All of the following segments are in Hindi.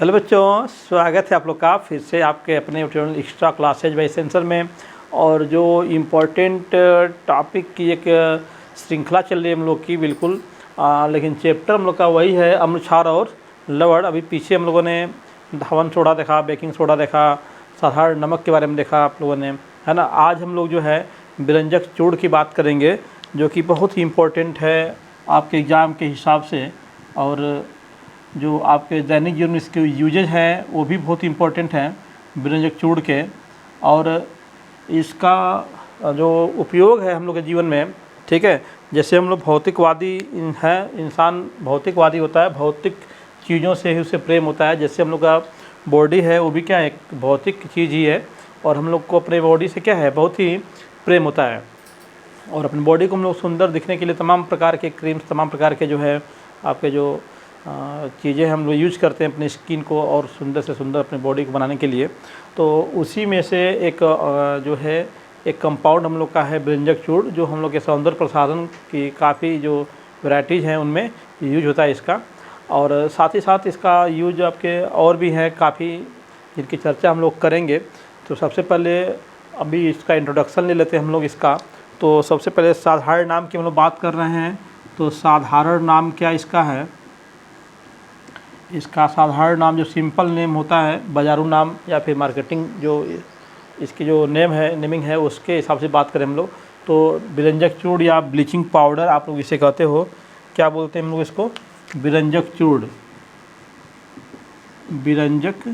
हेलो बच्चों, स्वागत है आप लोग का फिर से आपके अपने tutorial extra classes by sensor में। और जो इम्पोर्टेंट टॉपिक की एक श्रृंखला चल रही है हम लोग की बिल्कुल, लेकिन चैप्टर हम लोग का वही है अम्ल क्षार और लवण। अभी पीछे हम लोगों ने धावन सोडा देखा, बेकिंग सोडा देखा, साधारण नमक के बारे में देखा आप लोगों ने, है ना। आज हम लोग जो है व्यंजक चूर्ण की बात करेंगे, जो कि बहुत ही इम्पोर्टेंट है आपके एग्ज़ाम के हिसाब से। और जो आपके दैनिक जीवन में इसके यूजेज हैं वो भी बहुत इम्पोर्टेंट हैं व्यंजक चूर्ण के। और इसका जो उपयोग है हम लोग के जीवन में, ठीक है, जैसे हम लोग भौतिकवादी हैं, इंसान भौतिकवादी होता है, भौतिक चीज़ों से ही उसे प्रेम होता है। जैसे हम लोग का बॉडी है वो भी क्या है, एक भौतिक चीज़ ही है, और हम लोग को अपने बॉडी से क्या है, बहुत ही प्रेम होता है। और अपनी बॉडी को हम लोग सुंदर दिखने के लिए तमाम प्रकार के क्रीम्स, तमाम प्रकार के जो है आपके जो चीज़ें हम लोग यूज करते हैं अपनी स्किन को और सुंदर से सुंदर अपनी बॉडी को बनाने के लिए। तो उसी में से एक जो है एक कंपाउंड हम लोग का है व्यंजक चूर्ण, जो हम लोग के सौंदर्य प्रसाधन की काफ़ी जो वैराइटीज़ हैं उनमें यूज होता है इसका। और साथ ही साथ इसका यूज आपके और भी है काफ़ी, जिनकी चर्चा हम लोग करेंगे। तो सबसे पहले अभी इसका इंट्रोडक्शन ले लेते हैं हम लोग इसका। तो सबसे पहले साधारण नाम की हम लोग बात कर रहे हैं। तो साधारण नाम क्या इसका है, इसका साधारण नाम जो सिंपल नेम होता है, बाजारू नाम या फिर मार्केटिंग जो इसकी जो नेम है, नेमिंग है, उसके हिसाब से बात करें हम लोग तो व्यंजक चूर्ण या ब्लीचिंग पाउडर आप लोग इसे कहते हो। क्या बोलते हैं हम लोग इसको, व्यंजक चूर्ण, व्यंजक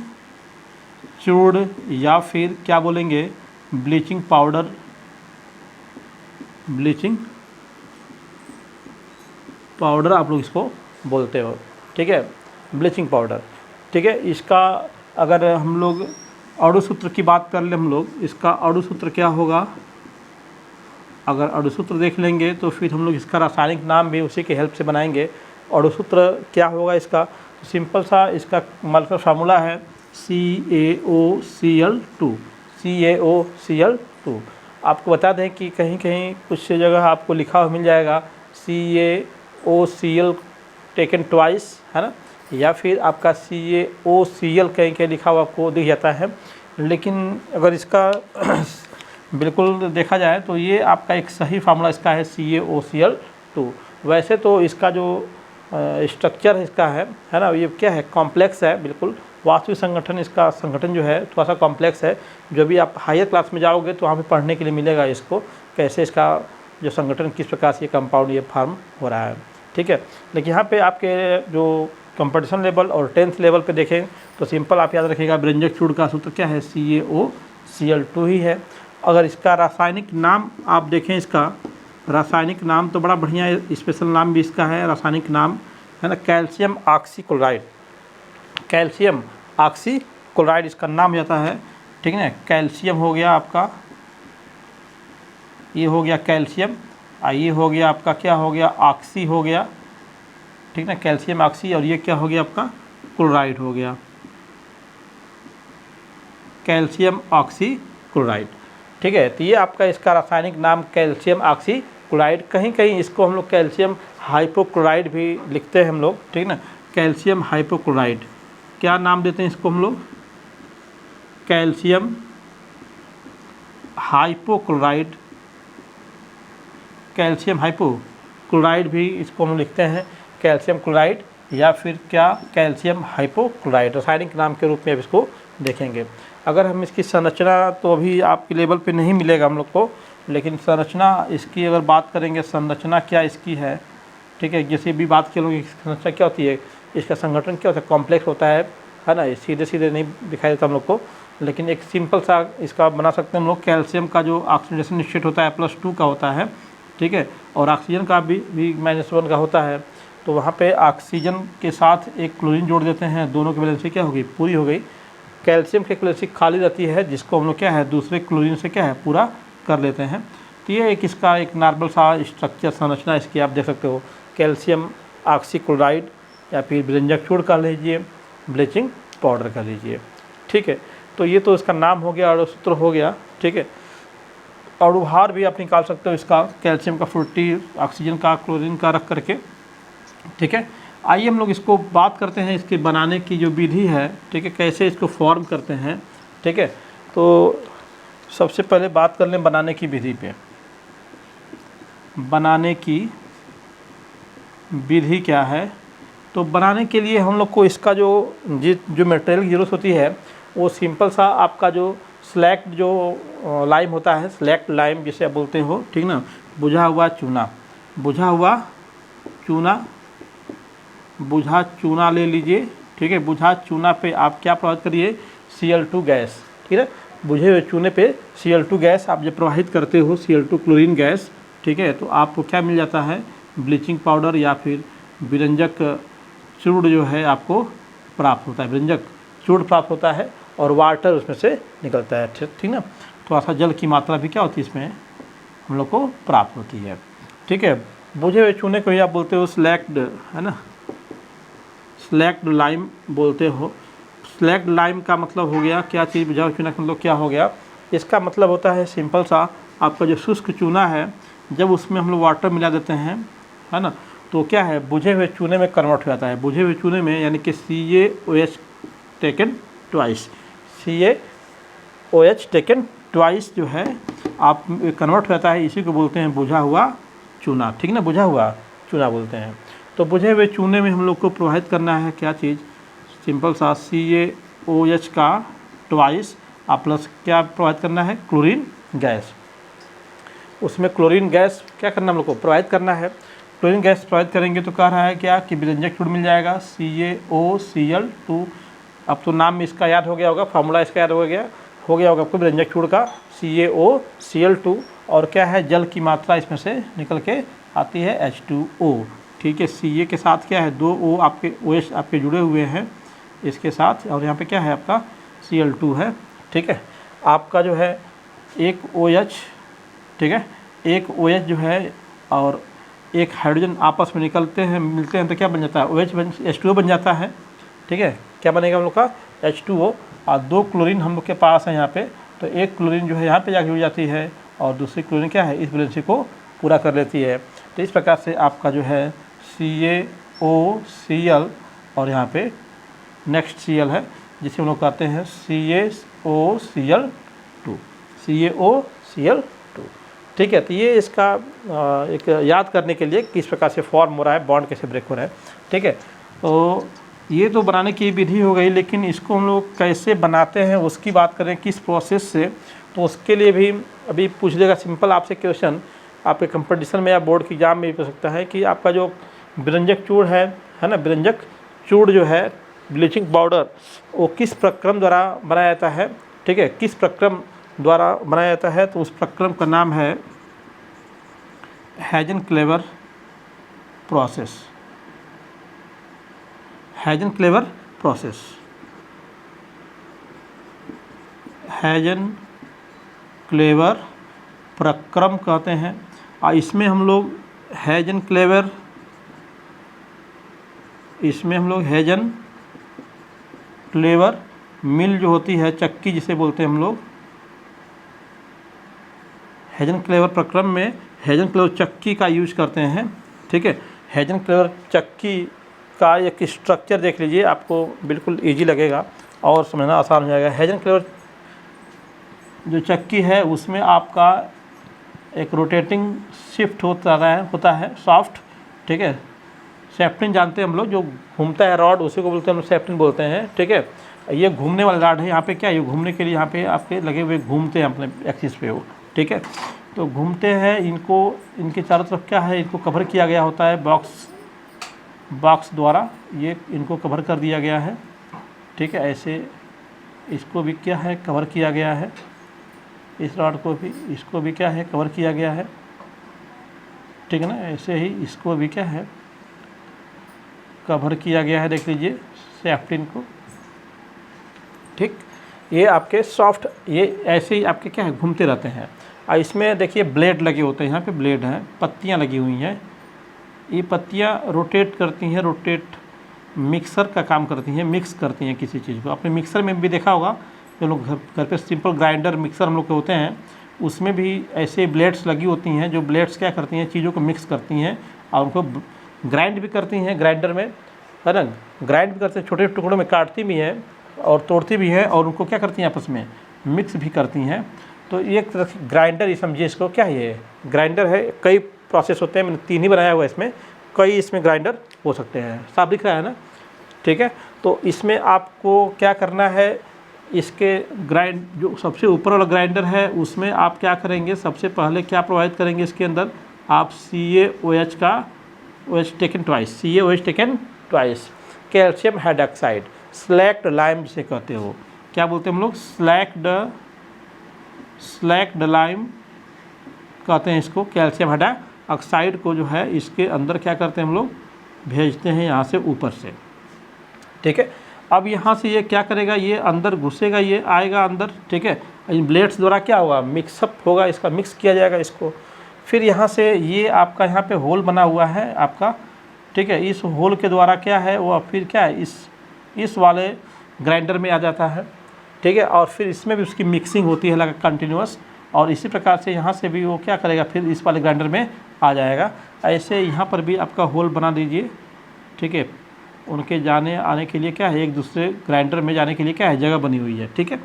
चूर्ण, या फिर क्या बोलेंगे ब्लीचिंग पाउडर, ब्लीचिंग पाउडर आप लोग इसको बोलते हो, ठीक है, ब्लीचिंग पाउडर, ठीक है। इसका अगर हम लोग अणु सूत्र की बात कर ले हम लोग, इसका अणु सूत्र क्या होगा, अगर अणु सूत्र देख लेंगे तो फिर हम लोग इसका रासायनिक नाम भी उसी के हेल्प से बनाएंगे। अणु सूत्र क्या होगा इसका, सिंपल सा इसका मॉलिक्यूलर फार्मूला है CaOCl2, CaOCl2। आपको बता दें कि कहीं कहीं कुछ जगह आपको लिखा हुआ मिल जाएगा CaOCl टेकन ट्वाइस, है ना, या फिर आपका CaOCl कहीं कहीं लिखा हुआ आपको दिख जाता है। लेकिन अगर इसका बिल्कुल देखा जाए तो ये आपका एक सही फार्मूला इसका है CaOCl2। वैसे तो इसका जो स्ट्रक्चर इसका है ना, ये क्या है, कॉम्प्लेक्स है बिल्कुल। वास्तविक संगठन, इसका संगठन जो है थोड़ा सा कॉम्प्लेक्स है। जो भी आप हायर क्लास में जाओगे तो वहाँ पे पढ़ने के लिए मिलेगा इसको, कैसे इसका जो संगठन किस प्रकार से ये कंपाउंड ये फॉर्म हो रहा है, ठीक है। लेकिन यहाँ पे आपके जो कंपटीशन लेवल और 10th लेवल पे देखें तो सिंपल आप याद रखिएगा व्यंजक चूर्ण का सूत्र क्या है, CaOCl2 ही है। अगर इसका रासायनिक नाम आप देखें, इसका रासायनिक नाम तो बड़ा बढ़िया स्पेशल नाम भी इसका है, रासायनिक नाम है ना, कैल्शियम ऑक्सीक्लोराइड, कैल्शियम ऑक्सीक्लोराइड इसका नाम जाता है, ठीक है ना। कैल्शियम हो गया आपका, ये हो गया कैल्शियम, ये हो गया आपका क्या हो गया, ऑक्सी हो गया, ठीक ना, कैल्शियम ऑक्सी, और ये क्या हो गया आपका क्लोराइड हो गया, कैल्शियम ऑक्सीक्लोराइड, ठीक है। तो ये आपका इसका रासायनिक नाम कैल्शियम ऑक्सीक्लोराइड। कहीं कहीं इसको हम लोग कैल्शियम हाइपोक्लोराइड भी लिखते हैं हम लोग, ठीक ना, कैल्शियम हाइपोक्लोराइड। क्या नाम देते हैं इसको हम लोग, कैल्शियम हाइपोक्लोराइड, कैल्शियम हाइपोक्लोराइड भी इसको हम लिखते हैं कैल्शियम क्लोराइड, या फिर क्या कैल्शियम हाइपोक्लोराइड, रासायनिक नाम के रूप में अब इसको देखेंगे। अगर हम इसकी संरचना तो अभी आपके लेवल पे नहीं मिलेगा हम लोग को, लेकिन संरचना इसकी अगर बात करेंगे, संरचना क्या इसकी है, ठीक है, जैसे भी बात के लोग संरचना क्या होती है, इसका संगठन क्या होता है, कॉम्प्लेक्स होता है ना, ये सीधे सीधे नहीं दिखाई देता हम लोग को। लेकिन एक सिंपल सा इसका बना सकते हैं हम लोग, कैल्शियम का जो ऑक्सीडेशन स्टेट होता है +2 का होता है, ठीक है, और ऑक्सीजन का भी -1 का होता है। तो वहाँ पे ऑक्सीजन के साथ एक क्लोरीन जोड़ देते हैं, दोनों की वैलेंसी क्या होगी, पूरी हो गई। कैल्शियम की वैलेंसी खाली रहती है, जिसको हम लोग क्या है दूसरे क्लोरीन से क्या है पूरा कर लेते हैं। तो ये एक इसका एक नॉर्मल सा स्ट्रक्चर, संरचना इसकी आप देख सकते हो, कैल्शियम ऑक्सीक्लोराइड या फिर व्यंजक चूर्ण कर लीजिए, ब्लीचिंग पाउडर कर लीजिए, ठीक है। तो ये तो इसका नाम हो गया, अणु सूत्र हो गया, ठीक है। अणुभार भी आप निकाल सकते हो इसका, कैल्शियम का 40, ऑक्सीजन का, क्लोरीन का रख करके, ठीक है। आइए हम लोग इसको बात करते हैं, इसके बनाने की जो विधि है, ठीक है, कैसे इसको फॉर्म करते हैं, ठीक है। तो सबसे पहले बात कर लें बनाने की विधि पे। बनाने की विधि क्या है? तो बनाने के लिए हम लोग को इसका जो मटेरियल की ज़रूरत होती है वो सिंपल सा आपका जो स्लैक्ट जो लाइम होता है, स्लैक्ट लाइम जिसे आप बोलते हो, ठीक ना, बुझा हुआ चूना, बुझा हुआ चूना, बुझा चूना ले लीजिए, ठीक है। बुझा चूना पे आप क्या प्रवाहित करिए? Cl2 गैस, ठीक है। बुझे हुए चूने पे Cl2 गैस आप जब प्रवाहित करते हो, Cl2 क्लोरीन गैस, ठीक है, तो आपको क्या मिल जाता है? ब्लीचिंग पाउडर या फिर विरंजक चूर्ण जो है आपको प्राप्त होता है, विरंजक चूर्ण प्राप्त होता है और वाटर उसमें से निकलता है, ठीक ना। थोड़ा सा जल की मात्रा भी क्या होती है इसमें हम लोग को प्राप्त होती है, ठीक है। बुझे हुए चूने को ही आप बोलते हो स्लैक्ड, है ना, स्लैक्ड लाइम बोलते हो। स्लैक्ड लाइम का मतलब हो गया क्या चीज़? बुझा हुआ चूना का मतलब क्या हो गया? इसका मतलब होता है सिंपल सा, आपका जो शुष्क चूना है जब उसमें हम लोग वाटर मिला देते हैं, है ना, तो क्या है? बुझे हुए चूने में कन्वर्ट हो जाता है। बुझे हुए चूने में यानी कि CaOH taken twice, CaOH taken twice जो है आप कन्वर्ट हो जाता है, इसी को बोलते हैं बुझा हुआ चूना, ठीक ना, बुझा हुआ चूना बोलते हैं। तो बुझे हुए चूने में हम लोग को प्रोवाइड करना है क्या चीज़? सिंपल सा CaOH का ट्वाइस आप प्लस क्या प्रोवाइड करना है? Chlorine gas. उसमें क्लोरीन गैस क्या करना हम लोग को? प्रोवाइड करना है। क्लोरीन गैस प्रोवाइड करेंगे तो कह रहा है क्या कि विरंजक चूर्ण मिल जाएगा CaOCl2। अब तो नाम में इसका याद हो गया होगा, फार्मूला इसका याद हो गया होगा आपको विरंजक चूर्ण का, CaOCl2। और क्या है? जल की मात्रा इसमें से निकल के आती है H2O, ठीक है। Ca के साथ क्या है? 2 O आपके OH आपके जुड़े हुए हैं इसके साथ, और यहाँ पे क्या है आपका? Cl2 है, ठीक है। आपका जो है एक OH, ठीक है, एक OH जो है और एक हाइड्रोजन आपस में निकलते हैं, मिलते हैं तो क्या बन जाता है? H2O बन जाता है, ठीक है। क्या बनेगा हम लोग का? H2O। और 2 क्लोरीन हम लोग के पास है यहाँ पे, तो एक क्लोरीन जो है यहाँ पे जाके जुड़ जाती है और दूसरी क्लोरीन क्या है? इस वैलेंसी को पूरा कर लेती है। तो इस प्रकार से आपका जो है CaOCl और यहाँ पे नेक्स्ट Cl है जिसे हम लोग कहते हैं CaOCl2, ठीक है। तो ये इसका एक याद करने के लिए किस प्रकार से फॉर्म हो रहा है, बॉन्ड कैसे ब्रेक हो रहा है, ठीक है। तो ये तो बनाने की विधि हो गई, लेकिन इसको हम लोग कैसे बनाते हैं उसकी बात करें, किस प्रोसेस से, तो उसके लिए भी अभी पूछ लेगा सिंपल आपसे क्वेश्चन, आपके कंपटीशन में या बोर्ड की एग्जाम में भी पूछ सकता है कि आपका जो विरंजक चूर्ण है ना, विरंजक चूर्ण जो है, ब्लीचिंग पाउडर, वो किस प्रक्रम द्वारा बनाया जाता है, ठीक है, किस प्रक्रम द्वारा बनाया जाता है? तो उस प्रक्रम का नाम है हेजन-क्लेवर प्रोसेस, हेजन-क्लेवर प्रोसेस, हेजन-क्लेवर प्रक्रम कहते हैं। और इसमें हम लोग हेजन-क्लेवर, इसमें हम लोग हेजन-क्लेवर मिल जो होती है, चक्की जिसे बोलते हैं हम लोग, हेजन-क्लेवर प्रक्रम में हेजन-क्लेवर चक्की का यूज करते हैं, ठीक है। हेजन-क्लेवर चक्की का एक स्ट्रक्चर देख लीजिए, आपको बिल्कुल इजी लगेगा और समझना आसान हो जाएगा। हेजन-क्लेवर जो चक्की है उसमें आपका एक रोटेटिंग शिफ्ट होता है शाफ्ट, ठीक है। सैफ्टिन जानते हैं हम लोग, जो घूमता है रॉड, उसी को बोलते हैं हम लोग, सैफ्टिन बोलते हैं, ठीक है। ये घूमने वाला रॉड है, यहाँ पे क्या है? ये घूमने के लिए यहाँ पे आपके लगे हुए घूमते हैं अपने एक्सिस पे वो, ठीक है। तो घूमते हैं, इनको, इनके चारों तरफ क्या है? इनको कवर किया गया होता है बॉक्स द्वारा, ये इनको कवर कर दिया गया है, ठीक है। ऐसे इसको भी क्या है? कवर किया गया है, इस रॉड को भी, इसको भी क्या है? कवर किया गया है, ठीक है ना। ऐसे ही इसको भी क्या है? कवर किया गया है, देख लीजिए सैफ्टिन को, ठीक। ये आपके सॉफ्ट, ये ऐसे ही आपके क्या है? घूमते रहते हैं। और इसमें देखिए ब्लेड लगे होते हैं, यहाँ पे ब्लेड हैं, पत्तियाँ लगी हुई हैं, ये पत्तियाँ रोटेट करती हैं, रोटेट मिक्सर का काम करती हैं, मिक्स करती हैं किसी चीज़ को। आपने मिक्सर में भी देखा होगा, जो लोग घर पे सिंपल ग्राइंडर मिक्सर हम लोग के होते हैं, उसमें भी ऐसे ब्लेड्स लगी होती हैं, जो ब्लेड्स क्या करती हैं? चीज़ों को मिक्स करती हैं और उनको ग्राइंड भी करती हैं ग्राइंडर में, है ना, ग्राइंड भी करते हैं, छोटे टुकड़ों में काटती भी हैं और तोड़ती भी हैं और उनको क्या करती हैं आपस में मिक्स भी करती हैं। तो ये एक तरह से ग्राइंडर ही समझिए इसको, क्या है ये ग्राइंडर है। कई प्रोसेस होते हैं, मैंने 3 ही बनाया हुआ है, इसमें कई इसमें ग्राइंडर हो सकते हैं, साफ दिख रहा है ना, ठीक है। तो इसमें आपको क्या करना है, इसके ग्राइंड जो सबसे ऊपर वाला ग्राइंडर है उसमें आप क्या करेंगे, सबसे पहले क्या प्रोवाइड करेंगे इसके अंदर आप CaOH का OH taken twice, CaOH taken twice, calcium hydroxide, slaked lime जिसे कहते हो, क्या बोलते हैं हम लोग, स्लैक्ड लाइम कहते हैं इसको, कैल्शियम हाइड्रोक्साइड को जो है इसके अंदर क्या करते हैं हम लोग भेजते हैं यहाँ से ऊपर से, ठीक है। अब यहाँ से ये क्या करेगा, ये अंदर घुसेगा, ये आएगा अंदर, ठीक है। इन ब्लेड्स द्वारा क्या होगा, मिक्सअप होगा, इसका मिक्स किया जाएगा इसको। फिर यहाँ से ये आपका यहाँ पे होल बना हुआ है आपका, ठीक है। इस होल के द्वारा क्या है वो फिर क्या है इस वाले ग्राइंडर में आ जाता है, ठीक है। और फिर इसमें भी उसकी मिक्सिंग होती है लगा कंटिन्यूअस, और इसी प्रकार से यहाँ से भी वो क्या करेगा, फिर इस वाले ग्राइंडर में आ जाएगा। ऐसे यहाँ पर भी आपका होल बना दीजिए, ठीक है। उनके जाने आने के लिए क्या है, एक दूसरे ग्राइंडर में जाने के लिए क्या है जगह बनी हुई है, ठीक है।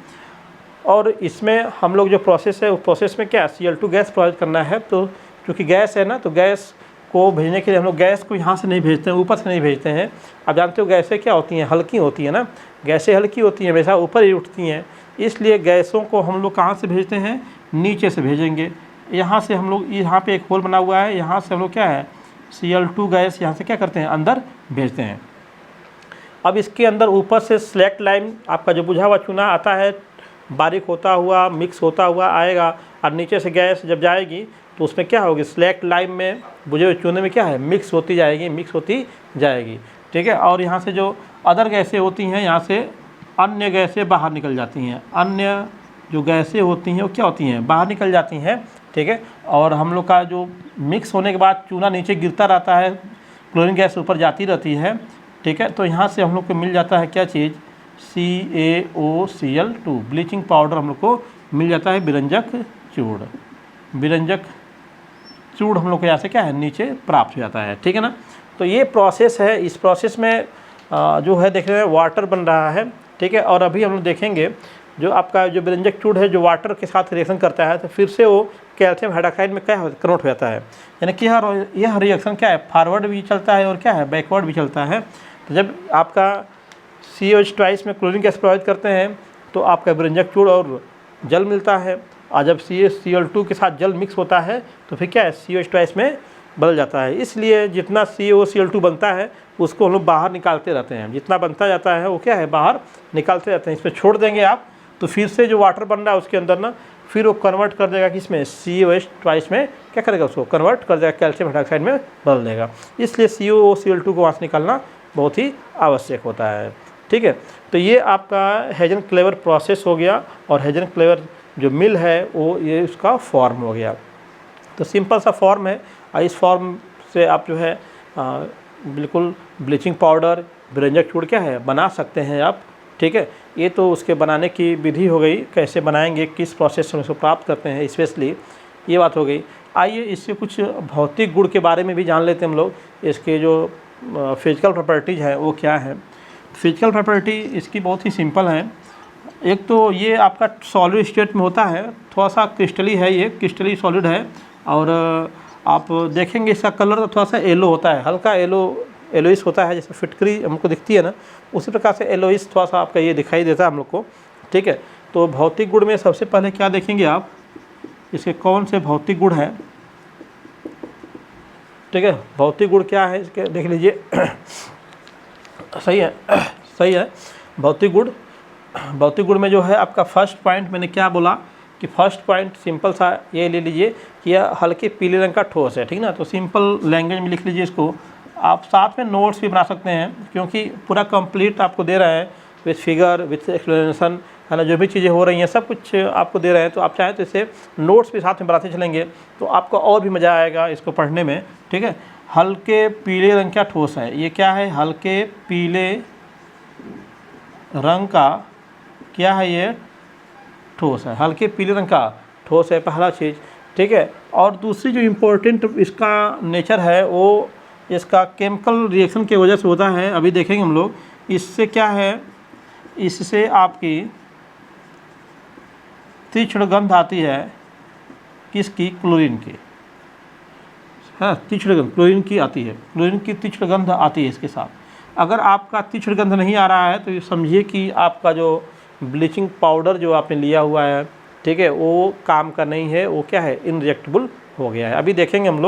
और इसमें हम लोग जो प्रोसेस है उस प्रोसेस में क्या Cl2 गैस प्रोवाइड करना है। तो क्योंकि गैस है ना, तो गैस को भेजने के लिए हम लोग गैस को यहाँ से नहीं भेजते हैं, ऊपर से नहीं भेजते हैं। आप जानते हो गैसें क्या होती हैं, हल्की होती है ना, गैसें हल्की होती हैं, हमेशा ऊपर ही उठती हैं। इसलिए गैसों को हम लोग कहाँ से भेजते हैं, नीचे से भेजेंगे। यहाँ से हम लोग यहाँ पे एक होल बना हुआ है, यहाँ से हम लोग क्या है Cl2 गैस यहाँ से क्या करते हैं अंदर भेजते हैं। अब इसके अंदर ऊपर से स्लैक्ड लाइम आपका जो बुझा हुआ चूना आता है, बारीक होता हुआ मिक्स होता हुआ आएगा, और नीचे से गैस जब जाएगी तो उसमें क्या होगी, स्लैक्ड लाइम में बुझे हुए चूने में क्या है मिक्स होती जाएगी, ठीक है। और यहाँ से जो अदर गैसें होती हैं, यहाँ से अन्य गैसें बाहर निकल जाती हैं, अन्य जो गैसें होती हैं वो क्या होती हैं बाहर निकल जाती हैं, ठीक है। और हम लोग का जो मिक्स होने के बाद चूना नीचे गिरता रहता है, क्लोरीन गैस ऊपर जाती रहती है, ठीक है। तो यहाँ से हम लोग को मिल जाता है क्या चीज़, CaOCl2 ब्लीचिंग पाउडर हम लोग को मिल जाता है, बिरंजक चूड़ हम लोग को यहाँ से क्या है नीचे प्राप्त हो जाता है, ठीक है ना। तो ये प्रोसेस है, इस प्रोसेस में जो है देख रहे हैं वाटर बन रहा है, ठीक है। और अभी हम लोग देखेंगे जो आपका जो बिरंजक चूड़ है जो वाटर के साथ रिएक्शन करता है तो फिर से वो कैल्शियम हाइड्रोक्साइड में क्या कन्वर्ट हो जाता है, यानी कि यह रिएक्शन क्या है फॉरवर्ड भी चलता है और क्या है बैकवर्ड भी चलता है। तो जब आपका CaOH ट्वाइस में क्लोरीन गैस प्रोवाइड करते हैं तो आपका बिरंजक चूड़ और जल मिलता है, और जब Cl2 के साथ जल मिक्स होता है तो फिर क्या है CaOH ट्वाइस में बदल जाता है। इसलिए जितना CaOCl2 बनता है उसको हम लोग बाहर निकालते रहते हैं, जितना बनता जाता है वो क्या है बाहर निकालते रहते हैं। इसमें छोड़ देंगे आप तो फिर से जो वाटर बन रहा है उसके अंदर ना फिर वो कन्वर्ट कर देगा कि इसमें CaOH ट्वाइस में क्या करेगा, उसको कन्वर्ट कर देगा, कैल्शियम हाइड्रोक्साइड में बदल देगा। इसलिए CaOCl2 को वहाँ से निकालना बहुत ही आवश्यक होता है, ठीक है। तो ये आपका हेजन-क्लेवर प्रोसेस हो गया, और हेजन-क्लेवर जो मिल है वो ये उसका फॉर्म हो गया। तो सिंपल सा फॉर्म है, और इस फॉर्म से आप जो है बिल्कुल ब्लीचिंग पाउडर बिरंजक चूड़ क्या है बना सकते हैं आप, ठीक है। ये तो उसके बनाने की विधि हो गई, कैसे बनाएंगे, किस प्रोसेस से उसको प्राप्त करते हैं, स्पेशली ये बात हो गई। आइए इससे कुछ भौतिक गुण के बारे में भी जान लेते हैं हम लोग, इसके जो फिजिकल प्रॉपर्टीज़ है वो क्या है। फिजिकल प्रॉपर्टी इसकी बहुत ही सिंपल है। एक तो ये आपका सॉलिड स्टेट में होता है, थोड़ा सा क्रिस्टली है, ये क्रिस्टली सॉलिड है, और आप देखेंगे इसका कलर तो थोड़ा सा येलो होता है, हल्का येलोइश होता है, जैसे फिटकरी हमको दिखती है ना उसी प्रकार से येलोइश थोड़ा सा आपका ये दिखाई देता है हम लोग को, ठीक है। तो भौतिक गुण में सबसे पहले क्या देखेंगे आप, इसके कौन से भौतिक गुण हैं, ठीक है। भौतिक गुण क्या है इसके देख लीजिए सही है। भौतिक गुण में जो है आपका फर्स्ट पॉइंट मैंने क्या बोला कि फर्स्ट पॉइंट सिंपल सा ये ले लीजिए कि यह हल्के पीले रंग का ठोस है, ठीक ना। तो सिंपल लैंग्वेज में लिख लीजिए इसको, आप साथ में नोट्स भी बना सकते हैं क्योंकि पूरा कंप्लीट आपको दे रहे हैं विथ फिगर विथ एक्सप्लेनेशन, है ना, जो भी चीज़ें हो रही हैं सब कुछ आपको दे रहे हैं। तो आप चाहें तो इसे नोट्स भी साथ में बनाते चलेंगे तो आपको और भी मज़ा आएगा इसको पढ़ने में, ठीक है। हल्के पीले रंग का ठोस है, ये क्या है, हल्के पीले रंग का क्या है, ये ठोस है, हल्के पीले रंग का ठोस है पहला चीज़, ठीक है। और दूसरी जो इम्पोर्टेंट इसका नेचर है वो इसका केमिकल रिएक्शन की वजह से होता है। अभी देखेंगे हम लोग, इससे क्या है, इससे आपकी तीक्ष्ण गंध आती है, किसकी, क्लोरीन की, है तीक्ष्ण गंध क्लोरीन की आती है, क्लोरीन की तीक्ष्ण गंध आती है इसके साथ। अगर आपका तीक्ष्ण गंध नहीं आ रहा है तो ये समझिए कि आपका जो ब्लीचिंग पाउडर जो आपने लिया हुआ है, ठीक है, वो काम का नहीं है, वो क्या है, इनरिएक्टेबल हो गया है। अभी देखेंगे हम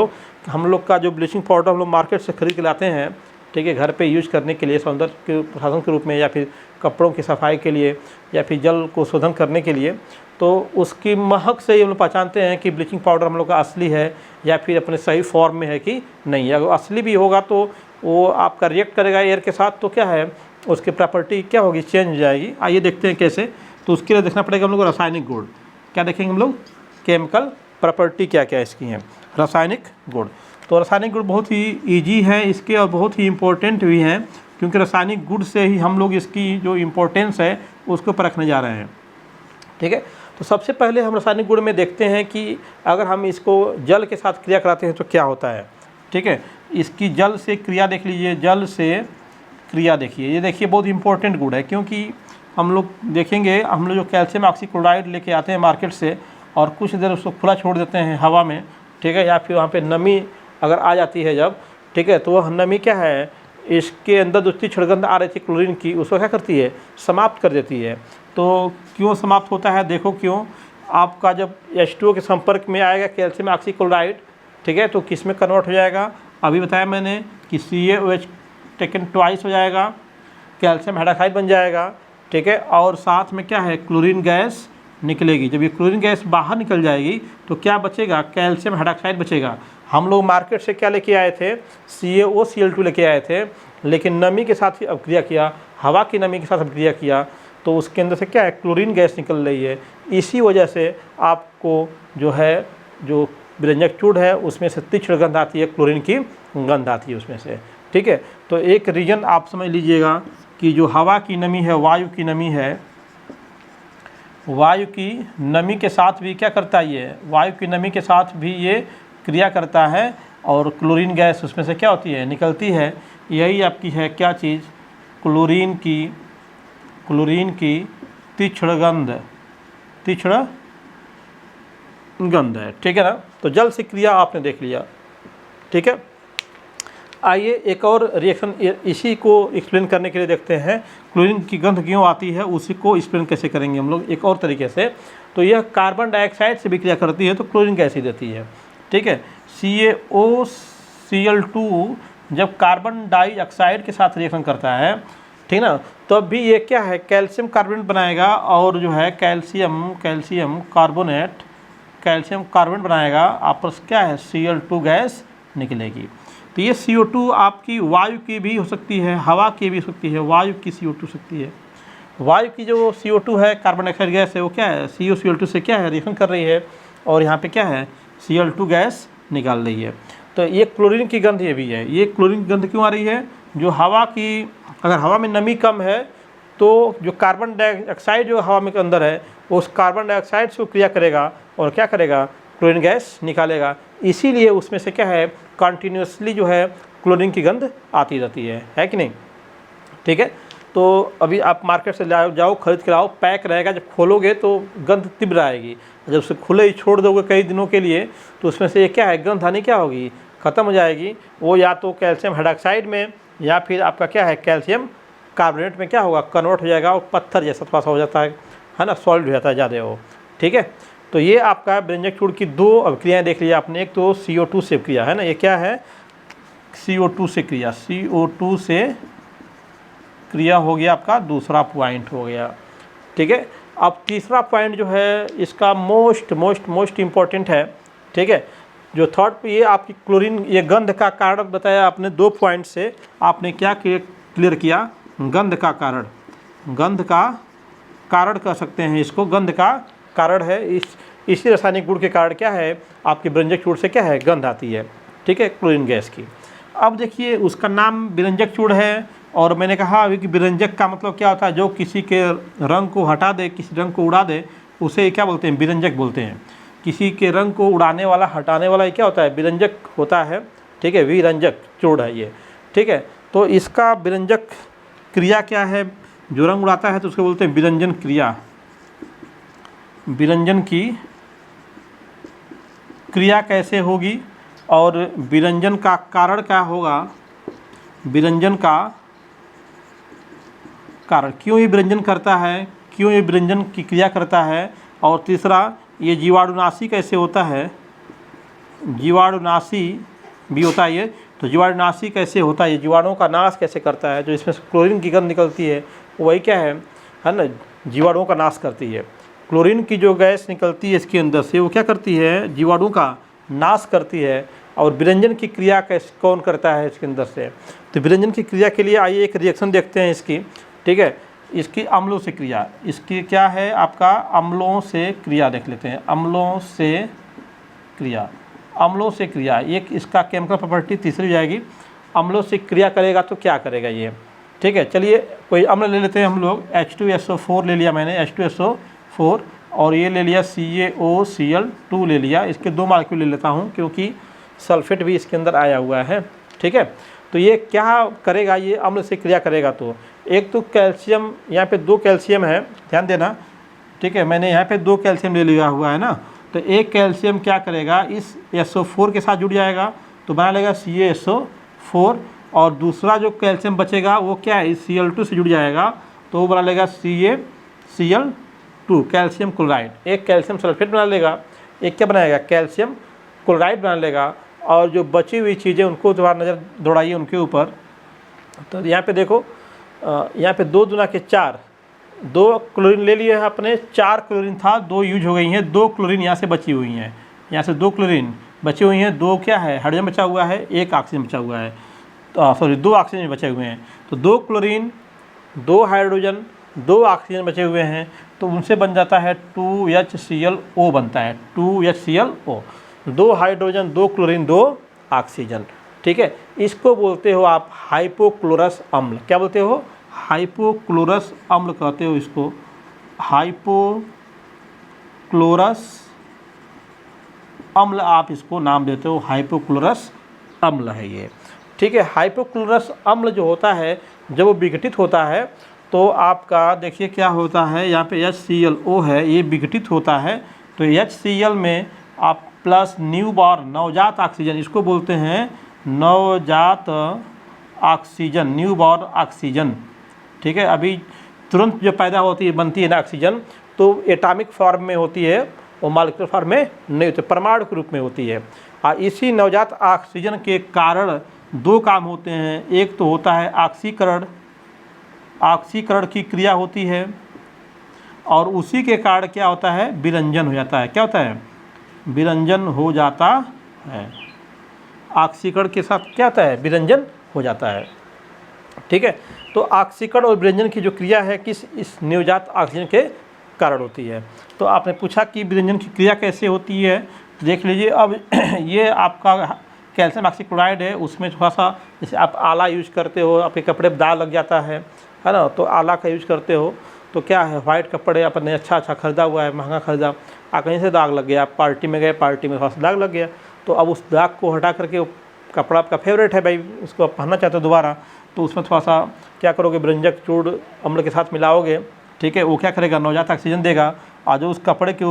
लोग का जो ब्लीचिंग पाउडर हम लोग मार्केट से खरीद के लाते हैं, ठीक है, घर पे यूज करने के लिए, सौंदर्य के प्रसाधन के रूप में, या फिर कपड़ों की सफाई के लिए, या फिर जल को शोधन करने के लिए, तो उसकी महक से ही हम लोग पहचानते हैं कि ब्लीचिंग पाउडर हम लोग का असली है या फिर अपने सही फॉर्म में है कि नहीं। अगर असली भी होगा तो वो आपका रिएक्ट करेगा एयर के साथ, तो क्या है, उसकी प्रॉपर्टी क्या होगी, चेंज हो जाएगी। आइए देखते हैं कैसे। तो उसके लिए देखना पड़ेगा हम लोग को रासायनिक गुण। क्या देखेंगे हम लोग, केमिकल प्रॉपर्टी क्या क्या इसकी हैं, रासायनिक गुण। तो रासायनिक गुण बहुत ही ईजी है इसके और बहुत ही इम्पोर्टेंट भी हैं, क्योंकि रासायनिक गुण से ही हम लोग इसकी जो इम्पोर्टेंस है उसको परखने जा रहे हैं, ठीक है। तो सबसे पहले हम रासायनिक गुण में देखते हैं कि अगर हम इसको जल के साथ क्रिया कराते हैं तो क्या होता है, ठीक है। इसकी जल से क्रिया देख लीजिए, जल से क्रिया देखिए, ये देखिए बहुत इंपॉर्टेंट गुण है, क्योंकि हम लोग देखेंगे, हम लोग जो कैल्शियम ऑक्सीक्लोराइड लेके आते हैं मार्केट से और कुछ देर उसको खुला छोड़ देते हैं हवा में, ठीक है, या फिर वहाँ पे नमी अगर आ जाती है जब, ठीक है, तो वह नमी क्या है, इसके अंदर जो तीक्ष्ण गंध आ रही थी क्लोरीन की, उसको क्या करती है, समाप्त कर देती है। तो क्यों समाप्त होता है, देखो क्यों, आपका जब H2O के संपर्क में आएगा कैल्शियम ऑक्सीक्लोराइड, ठीक है, तो किस में कन्वर्ट हो जाएगा, अभी बताया मैंने कि CaOH टेकन ट्वाइस हो जाएगा, कैल्शियम हाइड्रोक्साइड बन जाएगा, ठीक है, और साथ में क्या है, क्लोरीन गैस निकलेगी। जब ये क्लोरीन गैस बाहर निकल जाएगी तो क्या बचेगा, कैल्शियम हाइड्रोक्साइड बचेगा। हम लोग मार्केट से क्या लेके आए थे, CaOCl2 लेके आए थे, लेकिन नमी के साथ ही अपक्रिया किया, हवा की नमी के साथ अपक्रिया किया, तो उसके अंदर से क्या है, क्लोरीन गैस निकल रही है। इसी वजह से आपको जो है, जो व्यंजक चूर्ण है उसमें से तीक्ष्ण गंध आती है, क्लोरीन की गंध आती है उसमें से, ठीक है। तो एक रीजन आप समझ लीजिएगा कि जो हवा की नमी है, वायु की नमी है, वायु की नमी के साथ भी क्या करता है, ये वायु की नमी के साथ भी ये क्रिया करता है और क्लोरीन गैस उसमें से क्या होती है, निकलती है। यही आपकी है क्या चीज़, क्लोरीन की तीक्ष्ण गंध है, ठीक है ना। तो जल से क्रिया आपने देख लिया, ठीक है। आइए एक और रिएक्शन इसी को एक्सप्लेन करने के लिए देखते हैं, क्लोरीन की गंध क्यों आती है, उसी को एक्सप्लेन कैसे करेंगे हम लोग एक और तरीके से। तो यह कार्बन डाइऑक्साइड से भी क्रिया करती है तो क्लोरीन गैस ही देती है, ठीक है। CaOCl2 जब कार्बन डाइऑक्साइड के साथ रिएक्शन करता है, ठीक ना, तो अब भी ये क्या है, कैल्शियम कार्बोनेट बनाएगा और जो है कैल्शियम कार्बोनेट बनाएगा, आपस क्या है, Cl2 गैस निकलेगी। तो ये CO2 आपकी वायु की भी हो सकती है, हवा की भी हो सकती है, वायु की CO2 हो सकती है। वायु की जो CO2 है, कार्बन डाइऑक्साइड गैस है, वो क्या है, CaCl2 से क्या है, रिएक्शन कर रही है और यहाँ पे क्या है, Cl2 गैस निकाल रही है। तो ये क्लोरीन की गंध ये भी है। ये क्लोरीन की गंध क्यों आ रही है, जो हवा की, अगर हवा में नमी कम है तो जो कार्बन डाइऑक्साइड जो हवा में के अंदर है, वो उस कार्बन डाइऑक्साइड से क्रिया करेगा और क्या करेगा, क्लोरीन गैस निकालेगा। इसीलिए उसमें से क्या है, कंटिन्यूसली जो है क्लोरीन की गंध आती रहती है कि नहीं, ठीक है। तो अभी आप मार्केट से जाओ खरीद के लाओ, पैक रहेगा, जब खोलोगे तो गंध तीव्र आएगी। जब उसे खुले ही छोड़ दोगे कई दिनों के लिए तो उसमें से क्या है, गंध आनी क्या होगी, ख़त्म हो जाएगी। वो या तो कैल्शियम हाइड्रोक्साइड में या फिर आपका क्या है, कैल्शियम कार्बोनेट में क्या होगा, कन्वर्ट हो जाएगा और पत्थर जैसा थोड़ा सा हो जाता है ना, सॉलिड हो जाता है ज़्यादा वो, ठीक है। तो ये आपका व्यंजक चूर्ण की दो अभिक्रियाएँ देख लीजिए आपने। एक तो CO2 से क्रिया है ना, ये क्या है, CO2 से क्रिया, CO2 से क्रिया हो गया आपका दूसरा पॉइंट हो गया, ठीक है। अब तीसरा पॉइंट जो है इसका मोस्ट इम्पॉर्टेंट है, ठीक है। जो थर्ड पे ये आपकी क्लोरीन, ये गंध का कारण बताया आपने, 2 पॉइंट से आपने क्या क्लियर किया, गंध का कारण कह सकते हैं इसको, गंध का कारण है। इसी रासायनिक गुण के कारण क्या है, आपके व्यंजक चूर्ण से क्या है, गंध आती है, ठीक है, क्लोरीन गैस की। अब देखिए उसका नाम व्यंजक चूर्ण है और मैंने कहा अभी कि व्यंजक का मतलब क्या होता है, जो किसी के रंग को हटा दे, किसी रंग को उड़ा दे, उसे क्या बोलते हैं, व्यंजक बोलते हैं। किसी के रंग को उड़ाने वाला, हटाने वाला ये क्या होता है, व्यंजक होता है, ठीक है, विरंजक चूर्ण है ये, ठीक है। तो इसका विरंजक क्रिया क्या है, जो रंग उड़ाता है तो उसको बोलते हैं विरंजन क्रिया। विरंजन की क्रिया कैसे होगी और विरंजन का कारण क्या होगा, विरंजन का कारण, क्यों ये विरंजन करता है, क्यों ये विरंजन की क्रिया करता है, और तीसरा ये जीवाणुनाशी कैसे होता है, जीवाणुनाशी भी होता है ये, तो जीवाणुनाशी कैसे होता है, ये जीवाणुओं का नाश कैसे करता है, जो इसमें से क्लोरीन की गंध निकलती है वही क्या है ना, जीवाणुओं का नाश करती है। क्लोरीन की जो गैस निकलती है इसके अंदर से वो क्या करती है, जीवाणु का नाश करती है। और विरंजन की क्रिया कैसे कौन करता है इसके अंदर से, तो विरंजन की क्रिया के लिए आइए एक रिएक्शन देखते हैं इसकी, ठीक है। इसकी अम्लों से क्रिया, इसकी क्या है आपका अम्लों से क्रिया देख लेते हैं, अम्लों से क्रिया, अम्लों से क्रिया, एक इसका केमिकल प्रॉपर्टी तीसरी जाएगी। अम्लों से क्रिया करेगा तो क्या करेगा ये, ठीक है। चलिए कोई अम्ल ले लेते हैं हम लोग, H2SO4 ले लिया मैंने, H2SO4, और ये ले लिया CaOCl2 ले लिया, इसके 2 मालिक्यूल ले लेता हूँ क्योंकि सल्फेट भी इसके अंदर आया हुआ है, ठीक है। तो ये क्या करेगा, ये अम्ल से क्रिया करेगा, तो एक तो कैल्शियम, यहाँ पे 2 कैल्शियम है, ध्यान देना, ठीक है। मैंने यहाँ पे 2 कैल्शियम ले लिया हुआ है ना, तो एक कैल्शियम क्या करेगा, इस SO4 के साथ जुड़ जाएगा तो बना लेगा CaSO4, और दूसरा जो कैल्शियम बचेगा वो क्या है, इस Cl2 से जुड़ जाएगा तो वो बना लेगा CaCl2, कैल्शियम क्लोराइड। एक कैल्शियम सल्फेट बना लेगा, एक क्या बनाएगा, कैल्शियम क्लोराइड बना लेगा। और जो बची हुई चीज़ें उनको दोबारा नज़र दौड़ाइए उनके ऊपर, तो यहाँ पे देखो, यहाँ पे 2 दूना के 4, 2 क्लोरीन ले लिए हैं अपने, 4 क्लोरीन था, 2 यूज हो गई हैं, 2 क्लोरीन यहाँ से बची हुई हैं, यहाँ से 2 क्लोरीन बची हुई हैं, 2 क्या है हाइड्रोजन बचा हुआ है, 1 ऑक्सीजन बचा हुआ है, तो सॉरी 2 ऑक्सीजन बचे हुए हैं, तो 2 क्लोरीन 2 हाइड्रोजन 2 ऑक्सीजन बचे हुए हैं, तो उनसे बन जाता है 2HClO बनता है, 2HClO, 2 हाइड्रोजन 2 क्लोरीन 2 ऑक्सीजन, ठीक है। इसको बोलते हो आप हाइपोक्लोरस अम्ल, क्या बोलते हो, हाइपोक्लोरस अम्ल कहते हो इसको, हाइपोक्लोरस अम्ल आप इसको नाम देते हो, हाइपोक्लोरस अम्ल है ये, ठीक है। हाइपोक्लोरस अम्ल जो होता है जब वो विघटित होता है तो आपका देखिए क्या होता है, यहाँ पे HClO है, ये विघटित होता है, तो HCl में आप प्लस न्यूबॉर्न नवजात ऑक्सीजन, इसको बोलते हैं नवजात ऑक्सीजन, न्यूबॉर्न ऑक्सीजन, ठीक है। अभी तुरंत जो पैदा होती है बनती है ना ऑक्सीजन, तो एटॉमिक फॉर्म में होती है, वो मॉलिक्यूलर फॉर्म में नहीं होती, परमाणु के रूप में होती है। और इसी नवजात ऑक्सीजन के कारण 2 काम होते हैं, एक तो होता है ऑक्सीकरण, ऑक्सीकरण की क्रिया होती है, और उसी के कारण क्या होता है, विरंजन हो जाता है, क्या होता है, विरंजन हो जाता है, ऑक्सीकरण के साथ क्या होता है, विरंजन हो जाता है, ठीक है। तो ऑक्सीकरण और विरंजन की जो क्रिया है किस, इस नवजात ऑक्सीजन के कारण होती है। तो आपने पूछा कि विरंजन की क्रिया कैसे होती है, तो देख लीजिए। अब ये आपका कैल्शियम ऑक्सीक्लोराइड है, उसमें थोड़ा सा जैसे आप आला यूज करते हो, आपके कपड़े पर दाग लग जाता है ना, तो आला का यूज करते हो तो क्या है, वाइट कपड़े अपने अच्छा खरीदा हुआ है, महंगा खरीदा, कहीं से दाग लग गया, आप पार्टी में गए, पार्टी में थोड़ा सा दाग लग गया, तो अब उस दाग को हटा करके, कपड़ा आपका फेवरेट है भाई, उसको आप पहनना चाहते हो दोबारा, तो उसमें थोड़ा सा क्या करोगे, विरंजक चूर्ण अम्ल के साथ मिलाओगे, ठीक है। वो क्या करेगा, नवजात ऑक्सीजन देगा, और जो उस कपड़े के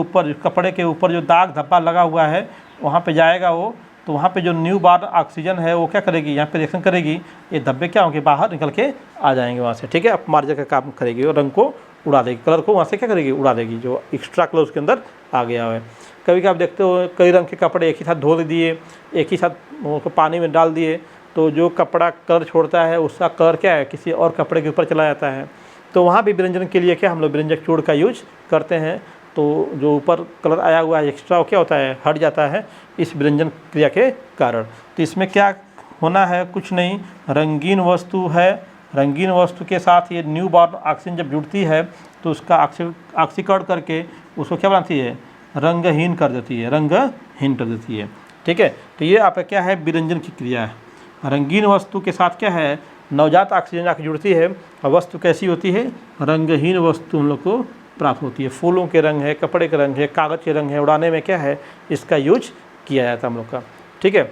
ऊपर जो दाग धब्बा लगा हुआ है वहाँ पे जाएगा वो, तो वहाँ पे जो न्यूबॉर्न ऑक्सीजन है वो क्या करेगी, यहाँ पे रिएक्शन करेगी, ये धब्बे क्या होंगे, बाहर निकल के आ जाएंगे वहाँ से, ठीक है। अपमार्जक का काम करेगी और रंग को उड़ा देगी, कलर को वहाँ से क्या करेगी, उड़ा देगी, जो एक्स्ट्रा कलर उसके अंदर आ गया है। कभी कभी आप देखते हो कई रंग के कपड़े एक ही साथ धो दिए, एक ही साथ उसको पानी में डाल दिए, तो जो कपड़ा कलर छोड़ता है उसका कलर क्या है, किसी और कपड़े के ऊपर चला जाता है, तो वहाँ भी विरंजन के लिए क्या हम लोग विरंजक चूर्ण का यूज करते हैं, तो जो ऊपर कलर आया हुआ है एक्स्ट्रा वो क्या होता है, हट जाता है इस विरंजन क्रिया के कारण। तो इसमें क्या होना है, कुछ नहीं, रंगीन वस्तु है, रंगीन वस्तु के साथ ये न्यूबॉर्न ऑक्सीजन जब जुड़ती है तो उसका ऑक्सीकरण करके उसको क्या बनाती है, रंगहीन कर देती है, रंगहीन कर देती है, ठीक है। तो ये आपका क्या है, विरंजन की क्रिया है। रंगीन वस्तु के साथ क्या है, नवजात ऑक्सीजन आकर जुड़ती है, और वस्तु कैसी होती है, रंगहीन वस्तु हम लोग को प्राप्त होती है। फूलों के रंग है, कपड़े के रंग है, कागज़ के रंग है, उड़ाने में क्या है, इसका यूज किया जाता है हम लोग का, ठीक है।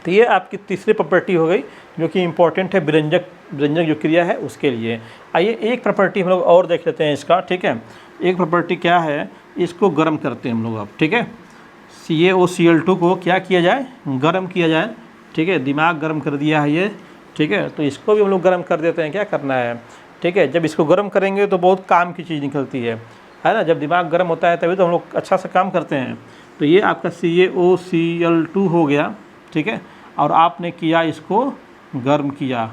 तो ये आपकी तीसरी प्रॉपर्टी हो गई जो कि इम्पोर्टेंट है विरंजक जो क्रिया है उसके लिए। आइए एक प्रॉपर्टी हम लोग और देख लेते हैं इसका, ठीक है। एक प्रॉपर्टी क्या है, इसको गर्म करते हैं हम लोग अब, ठीक है। CaOCl2 को क्या किया जाए, गर्म किया जाए, ठीक है। दिमाग गर्म कर दिया है ये, ठीक है। तो इसको भी हम लोग गर्म कर देते हैं, क्या करना है, ठीक है। जब इसको गर्म करेंगे तो बहुत काम की चीज़ निकलती है ना। जब दिमाग गर्म होता है तभी तो हम लोग अच्छा से काम करते हैं। तो ये आपका CaOCl2 हो गया, ठीक है। और आपने किया इसको गर्म किया।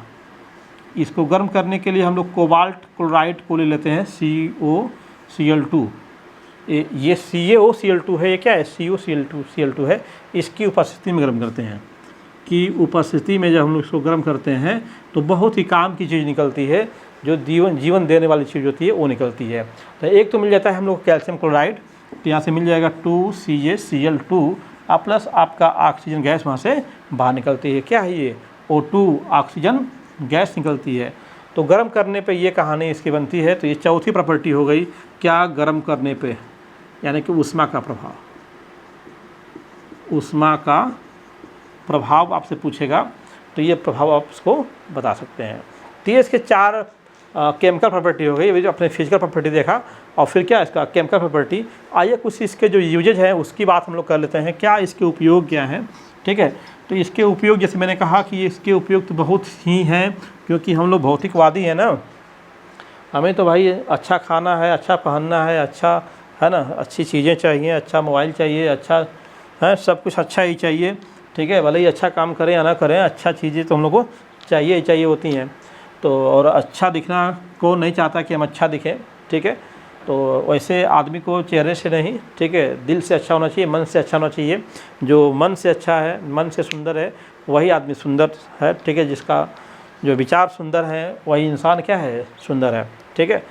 इसको गर्म करने के लिए हम लोग कोबाल्ट क्लोराइड को ले लेते हैं, CaOCl2। ये CaOCl2 है, ये क्या है, CaOCl2 है। इसकी उपस्थिति में गर्म करते हैं, की उपस्थिति में जब हम लोग इसको गर्म करते हैं तो बहुत ही काम की चीज़ निकलती है, जो जीवन देने वाली चीज़ होती है वो निकलती है। तो एक तो मिल जाता है हम लोग कैल्शियम क्लोराइड, तो यहाँ से मिल जाएगा 2CaCl2 प्लस आपका ऑक्सीजन गैस वहाँ से बाहर निकलती है। क्या है ये, O2 ऑक्सीजन गैस निकलती है। तो गर्म करने पे ये कहानी इसकी बनती है। तो ये चौथी प्रॉपर्टी हो गई, क्या, गर्म करने पे, यानी कि ऊष्मा का प्रभाव। ऊष्मा का प्रभाव आपसे पूछेगा तो ये प्रभाव आप उसको बता सकते हैं। तो ये इसके 4 केमिकल प्रॉपर्टी हो गई। अभी जो अपने फिजिकल प्रॉपर्टी देखा और फिर क्या इसका केमिकल प्रॉपर्टी। आइए कुछ इसके जो यूजेज हैं उसकी बात हम लोग कर लेते हैं, क्या इसके उपयोग क्या हैं, ठीक है। तो इसके उपयोग जैसे मैंने कहा कि इसके उपयोग तो बहुत ही हैं, क्योंकि हम लोग भौतिकवादी हैं ना। हमें तो भाई अच्छा खाना है, अच्छा पहनना है, अच्छा है ना, अच्छी चीज़ें चाहिए, अच्छा मोबाइल चाहिए, अच्छा है, सब कुछ अच्छा ही चाहिए, ठीक है। भले ही अच्छा काम करें या ना करें, अच्छा चीज़ें तो हम लोग को चाहिए ही चाहिए होती हैं। तो और अच्छा दिखना कौन नहीं चाहता कि हम अच्छा दिखें, ठीक है। तो वैसे आदमी को चेहरे से नहीं, ठीक है, दिल से अच्छा होना चाहिए, मन से अच्छा होना चाहिए। जो मन से अच्छा है, मन से सुंदर है, वही आदमी सुंदर है, ठीक है। जिसका जो विचार सुंदर है वही इंसान क्या है, सुंदर है, ठीक है।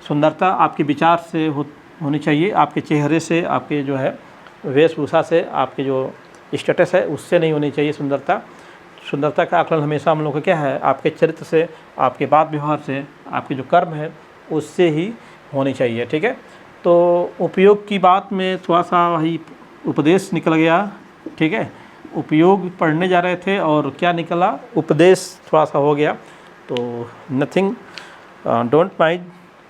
सुंदरता आपके विचार से होनी चाहिए, आपके चेहरे से, आपके जो है वेशभूषा से, आपके जो स्टेटस है उससे नहीं होनी चाहिए सुंदरता। सुंदरता का आकलन हमेशा हम लोग का क्या है, आपके चरित्र से, आपके बात व्यवहार से, आपके जो कर्म है उससे ही होनी चाहिए, ठीक है। तो उपयोग की बात में थोड़ा सा वही उपदेश निकल गया, ठीक है। उपयोग पढ़ने जा रहे थे और क्या निकला, उपदेश थोड़ा सा हो गया। तो नथिंग, डोंट माइंड,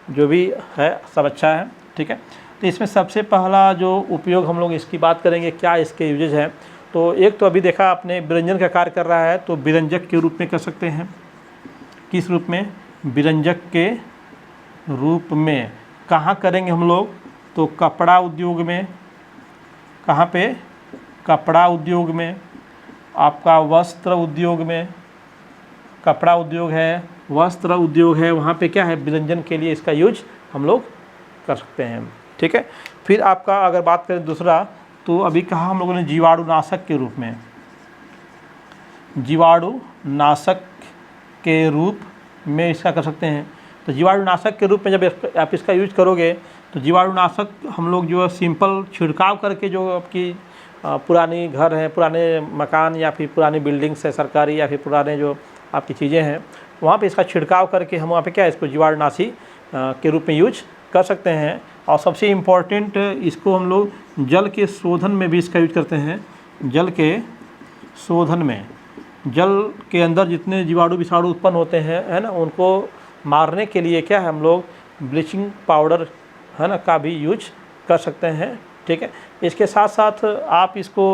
जो भी है सब अच्छा है, ठीक है। तो इसमें सबसे पहला जो उपयोग हम लोग इसकी बात करेंगे, क्या इसके यूजेज हैं। तो एक तो अभी देखा आपने विरंजन का कार्य कर रहा है, तो विरंजक के रूप में कर सकते हैं। किस रूप में, विरंजक के रूप में। कहाँ करेंगे हम लोग, तो कपड़ा उद्योग में। कहाँ पे, कपड़ा उद्योग में, आपका वस्त्र उद्योग में। कपड़ा उद्योग है, वस्त्र उद्योग है, वहाँ पे क्या है, विरंजन के लिए इसका यूज हम लोग कर सकते हैं, ठीक है। फिर आपका अगर बात करें दूसरा, तो अभी कहा हम लोगों ने जीवाणुनाशक के रूप में। जीवाणुनाशक के रूप में इसका कर सकते हैं। तो जीवाणुनाशक के रूप में जब आप इसका यूज करोगे तो जीवाणुनाशक हम लोग जो सिंपल छिड़काव करके, जो आपकी पुरानी घर है, पुराने मकान या फिर पुरानी बिल्डिंग्स है सरकारी, या फिर पुराने जो आपकी चीज़ें हैं, वहाँ पे इसका छिड़काव करके हम वहाँ पे क्या, इसको जीवाणुनाशी के रूप में यूज कर सकते हैं। और सबसे इम्पॉर्टेंट, इसको हम लोग जल के शोधन में भी इसका यूज करते हैं। जल के शोधन में, जल के अंदर जितने जीवाणु विषाणु उत्पन्न होते हैं, है ना, उनको मारने के लिए क्या है, हम लोग ब्लीचिंग पाउडर, है ना, का भी यूज कर सकते हैं, ठीक है। इसके साथ साथ आप इसको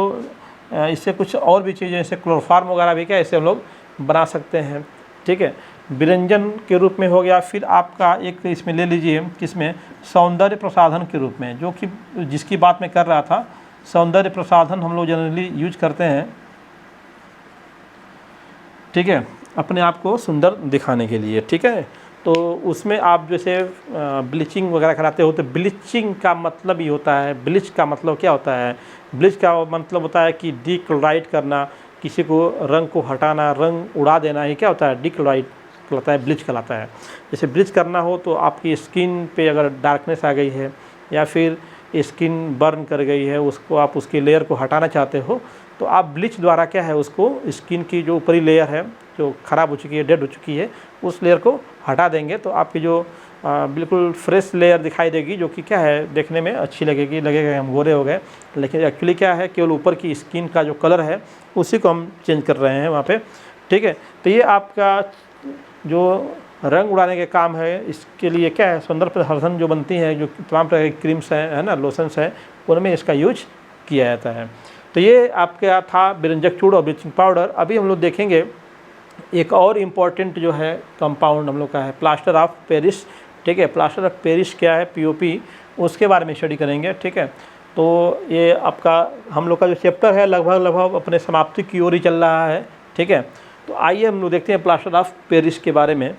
इससे कुछ और भी चीज़ें, जैसे क्लोरोफार्म वगैरह भी क्या इससे हम लोग बना सकते हैं, ठीक है। विरंजन के रूप में हो गया। फिर आपका एक इसमें ले लीजिए, किसमें, सौंदर्य प्रसाधन के रूप में, जो कि जिसकी बात मैं कर रहा था। सौंदर्य प्रसाधन हम लोग जनरली यूज करते हैं, ठीक है, अपने आप को सुंदर दिखाने के लिए, ठीक है। तो उसमें आप जैसे ब्लीचिंग वगैरह कराते हो, तो ब्लीचिंग का मतलब ही होता है, ब्लीच का मतलब क्या होता है, ब्लीच का मतलब होता है कि डीक्लोराइड करना, किसी को रंग को हटाना, रंग उड़ा देना, ही क्या होता है, डीक्लोराइड कहलाता है, ब्लीच कहलाता है। जैसे ब्लीच करना हो तो आपकी स्किन पे अगर डार्कनेस आ गई है या फिर स्किन बर्न कर गई है, उसको आप उसकी लेयर को हटाना चाहते हो, तो आप ब्लीच द्वारा क्या है, उसको स्किन की जो ऊपरी लेयर है जो ख़राब हो चुकी है, डेड हो चुकी है, उस लेयर को हटा देंगे। तो आपकी जो बिल्कुल फ्रेश लेयर दिखाई देगी, जो कि क्या है देखने में अच्छी लगेगी, लगेगा हम गोरे हो गए, लेकिन एक्चुअली क्या है केवल ऊपर की स्किन का जो कलर है उसी को हम चेंज कर रहे हैं वहाँ पे, ठीक है। तो ये आपका जो रंग उड़ाने के काम है, इसके लिए क्या है सौंदर्य प्रसाधन जो बनती है, जो तमाम तरह की क्रीम्स हैं, है ना, लोशंस हैं, उनमें इसका यूज किया जाता है। तो ये आपका था बेरंजक चूर्ण और ब्लीचिंग पाउडर। अभी हम लोग देखेंगे एक और इम्पॉर्टेंट जो है कंपाउंड हम लोग का है प्लास्टर ऑफ पेरिस, ठीक है। प्लास्टर ऑफ पेरिस क्या है, पीओपी, उसके बारे में स्टडी करेंगे, ठीक है। तो ये आपका हम लोग का जो चैप्टर है लगभग अपने समाप्ति की ओर ही चल रहा है, ठीक है। तो आइए हम लोग देखते हैं प्लास्टर ऑफ पेरिस के बारे में।